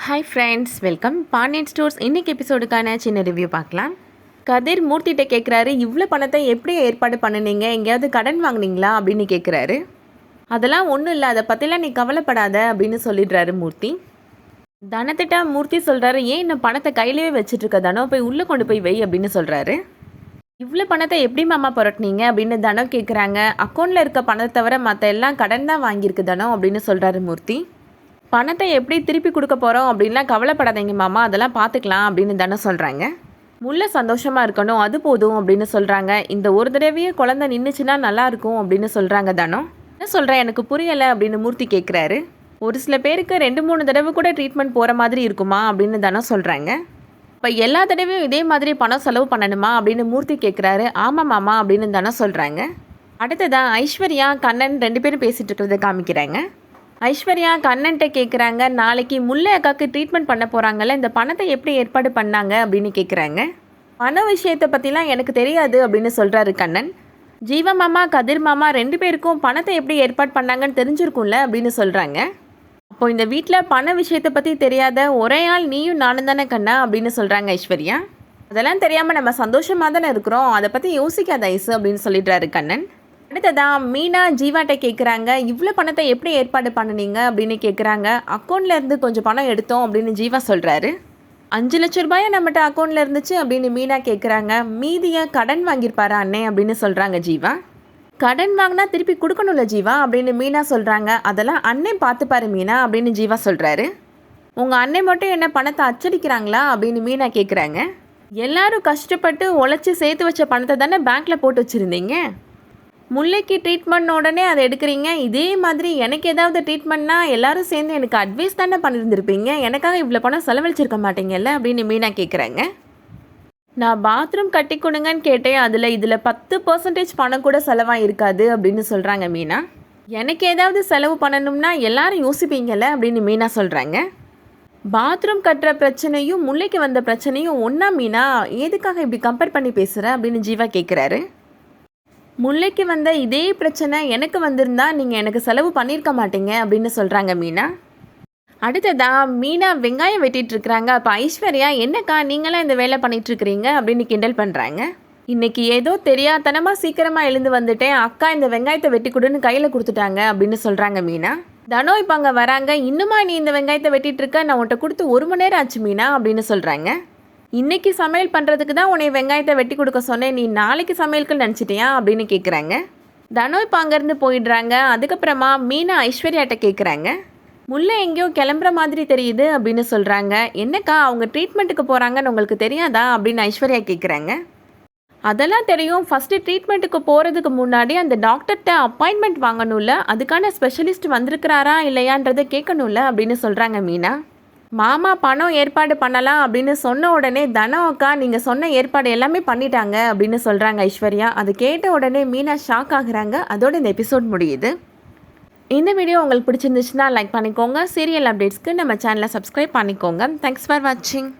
Hi friends, welcome Pandian stores. இன்றைக்கி எபிசோடுக்கான சின்ன ரிவ்யூ பார்க்கலாம். கதிர் மூர்த்திகிட்ட கேட்குறாரு, இவ்வளோ பணத்தை எப்படி ஏற்பாடு பண்ணினீங்க, எங்கேயாவது கடன் வாங்கினீங்களா அப்படின்னு கேட்குறாரு. அதெல்லாம் ஒன்றும் இல்லை, அதை பற்றிலாம் நீ கவலைப்படாத அப்படின்னு சொல்லிடுறாரு மூர்த்தி. தனத்திட்ட மூர்த்தி சொல்கிறாரு, ஏன் இன்னும் பணத்தை கையிலேயே வச்சுட்ருக்க தனம், போய் உள்ளே கொண்டு போய் வை அப்படின்னு சொல்கிறாரு. இவ்வளோ பணத்தை எப்படி மாமா புரட்டினீங்க அப்படின்னு தனம் கேட்குறாங்க. அக்கௌண்ட்டில் இருக்க பணத்தை தவிர மற்ற எல்லாம் கடன் தான் வாங்கியிருக்கு தனம் அப்படின்னு சொல்கிறாரு மூர்த்தி. பணத்தை எப்படி திருப்பி கொடுக்க போகிறோம் அப்படின்லாம் கவலைப்படாதீங்க மாமா, அதெல்லாம் பார்த்துக்கலாம் அப்படின்னு தானே சொல்கிறாங்க. முல்லை சந்தோஷமாக இருக்கணும், அது போதும் அப்படின்னு சொல்கிறாங்க. இந்த ஒரு தடவையே குழந்தை நின்றுச்சுன்னா நல்லாயிருக்கும் அப்படின்னு சொல்கிறாங்க தானோ. என்ன சொல்கிறேன் எனக்கு புரியலை அப்படின்னு மூர்த்தி கேட்குறாரு. ஒரு சில பேருக்கு 2-3 தடவை கூட ட்ரீட்மெண்ட் போகிற மாதிரி இருக்குமா அப்படின்னு தானே சொல்கிறாங்க. இப்போ எல்லா தடவையும் இதே மாதிரி பணம் செலவு பண்ணணுமா அப்படின்னு மூர்த்தி கேட்குறாரு. ஆமாம் மாமா அப்படின்னு தானே சொல்கிறாங்க. அடுத்ததான் ஐஸ்வர்யா கண்ணன் 2 பேரும் பேசிகிட்டு இருக்கிறத காமிக்கிறாங்க. ஐஸ்வர்யா கண்ணன்ட்ட கேட்குறாங்க, நாளைக்கு முல்லை அக்காவுக்கு ட்ரீட்மெண்ட் பண்ண போகிறாங்கல்ல, இந்த பணத்தை எப்படி ஏற்பாடு பண்ணாங்க அப்படின்னு கேட்குறாங்க. பண விஷயத்தை பற்றிலாம் எனக்கு தெரியாது அப்படின்னு சொல்கிறாரு கண்ணன். ஜீவா மாமா கதிர் மாமா 2 பேருக்கும் பணத்தை எப்படி ஏற்பாடு பண்ணாங்கன்னு தெரிஞ்சிருக்கும்ல அப்படின்னு சொல்கிறாங்க. அப்போது இந்த வீட்டில் பண விஷயத்தை பற்றி தெரியாத ஒரே ஆள் நீயும் நானும் தானே கண்ணா அப்படின்னு சொல்கிறாங்க ஐஸ்வர்யா. அதெல்லாம் தெரியாமல் நம்ம சந்தோஷமாக தானே இருக்கிறோம், அதை பற்றி யோசிக்காத ஐசு அப்படின்னு சொல்லிடுறாரு கண்ணன். அடுத்ததான் மீனா ஜீவாட்ட கேட்குறாங்க, இவ்வளோ பணத்தை எப்படி ஏற்பாடு பண்ணினீங்க அப்படின்னு கேட்குறாங்க. அக்கௌண்ட்டில் இருந்து கொஞ்சம் பணம் எடுத்தோம் அப்படின்னு ஜீவா சொல்கிறாரு. 5 லட்ச ரூபாயை நம்மகிட்ட அக்கௌண்ட்டில் இருந்துச்சு அப்படின்னு மீனா கேட்குறாங்க. மீதியை கடன் வாங்கியிருப்பாரா அண்ணே அப்படின்னு சொல்கிறாங்க ஜீவா. கடன் வாங்கினா திருப்பி கொடுக்கணும்ல ஜீவா அப்படின்னு மீனா சொல்கிறாங்க. அதெல்லாம் அண்ணன் பார்த்துப்பாரு மீனா அப்படின்னு ஜீவா சொல்கிறாரு. உங்கள் அண்ணன் மட்டும் என்ன பணத்தை அச்சடிக்கிறாங்களா அப்படின்னு மீனா கேட்குறாங்க. எல்லாரும் கஷ்டப்பட்டு உழைச்சி சேர்த்து வச்ச பணத்தை தானே பேங்க்கில் போட்டு வச்சுருந்தீங்க. முல்லைக்கு ட்ரீட்மெண்ட் உடனே அதை எடுக்கிறீங்க. இதே மாதிரி எனக்கு ஏதாவது ட்ரீட்மெண்ட்னா எல்லாரும் சேர்ந்து எனக்கு அட்வைஸ் தானே பண்ணியிருந்திருப்பீங்க, எனக்காக இவ்வளோ பணம் செலவழிச்சிருக்க மாட்டீங்கல்ல அப்படின்னு மீனா கேட்குறாங்க. நான் பாத்ரூம் கட்டி கொடுங்கன்னு கேட்டேன், இதில் 10% பணம் கூட செலவாக இருக்காது அப்படின்னு சொல்கிறாங்க மீனா. எனக்கு ஏதாவது செலவு பண்ணணும்னா எல்லாரும் யோசிப்பீங்கல்ல அப்படின்னு மீனா சொல்கிறாங்க. பாத்ரூம் கட்டுற பிரச்சனையும் முல்லைக்கு வந்த பிரச்சனையும் ஒன்றா மீனா, எதுக்காக இப்படி கம்பேர் பண்ணி பேசுகிற அப்படின்னு ஜீவா கேட்குறாரு. முல்லைக்கு வந்த இதே பிரச்சனை எனக்கு வந்திருந்தா நீங்கள் எனக்கு செலவு பண்ணியிருக்க மாட்டீங்க அப்படின்னு சொல்கிறாங்க மீனா. அடுத்ததான் மீனா வெங்காயம் வெட்டிகிட்ருக்குறாங்க. அப்போ ஐஸ்வர்யா, என்னக்கா நீங்களாம் இந்த வேலை பண்ணிகிட்ருக்கிறீங்க அப்படின்னு கிண்டல் பண்ணுறாங்க. இன்றைக்கி ஏதோ தெரியாதனமாக சீக்கிரமாக எழுந்து வந்துட்டேன், அக்கா இந்த வெங்காயத்தை வெட்டி கொடுன்னு கையில் கொடுத்துட்டாங்க அப்படின்னு சொல்கிறாங்க மீனா. தனோ இப்போ அங்கே வராங்க. இன்னுமா நீ இந்த வெங்காயத்தை வெட்டிகிட்ருக்க, நான் உன்ட்ட கொடுத்து 1 மணி நேரம் ஆச்சு மீனா அப்படின்னு சொல்கிறாங்க. இன்றைக்கி சமையல் பண்ணுறதுக்கு தான் உன்னை வெங்காயத்தை வெட்டி கொடுக்க சொன்னேன், நீ நாளைக்கு சமையலுக்கு நினச்சிட்டியா அப்படின்னு கேட்குறாங்க. தனோ இப்போ அங்கேருந்து போயிடுறாங்க. அதுக்கப்புறமா மீனா ஐஸ்வர்யாட்ட கேட்குறாங்க, முல்லை எங்கேயோ கிளம்புற மாதிரி தெரியுது அப்படின்னு சொல்கிறாங்க. என்னக்கா அவங்க ட்ரீட்மெண்ட்டுக்கு போகிறாங்கன்னு உங்களுக்கு தெரியாதா அப்படின்னு ஐஸ்வர்யா கேட்குறாங்க. அதெல்லாம் தெரியும், ஃபஸ்ட்டு ட்ரீட்மெண்ட்டுக்கு போகிறதுக்கு முன்னாடி அந்த டாக்டர்கிட்ட அப்பாயின்மெண்ட் வாங்கணும்ல, அதுக்கான ஸ்பெஷலிஸ்ட் வந்திருக்கிறாரா இல்லையான்றதை கேட்கணும்ல அப்படின்னு சொல்கிறாங்க மீனா. மாமா பணம் ஏற்பாடு பண்ணலாம் அப்படின்னு சொன்ன உடனே தனம் அக்கா நீங்கள் சொன்ன ஏற்பாடு எல்லாமே பண்ணிட்டாங்க அப்படின்னு சொல்கிறாங்க ஐஸ்வர்யா. அது கேட்ட உடனே மீனா ஷாக் ஆகுறாங்க. அதோட இந்த எபிசோட் முடியுது. இந்த வீடியோ உங்களுக்கு பிடிச்சிருந்துச்சுன்னா லைக் பண்ணிக்கோங்க. சீரியல் அப்டேட்ஸ்க்கு நம்ம சேனலை சப்ஸ்கிரைப் பண்ணிக்கோங்க. தேங்க்ஸ் ஃபார் வாட்சிங்.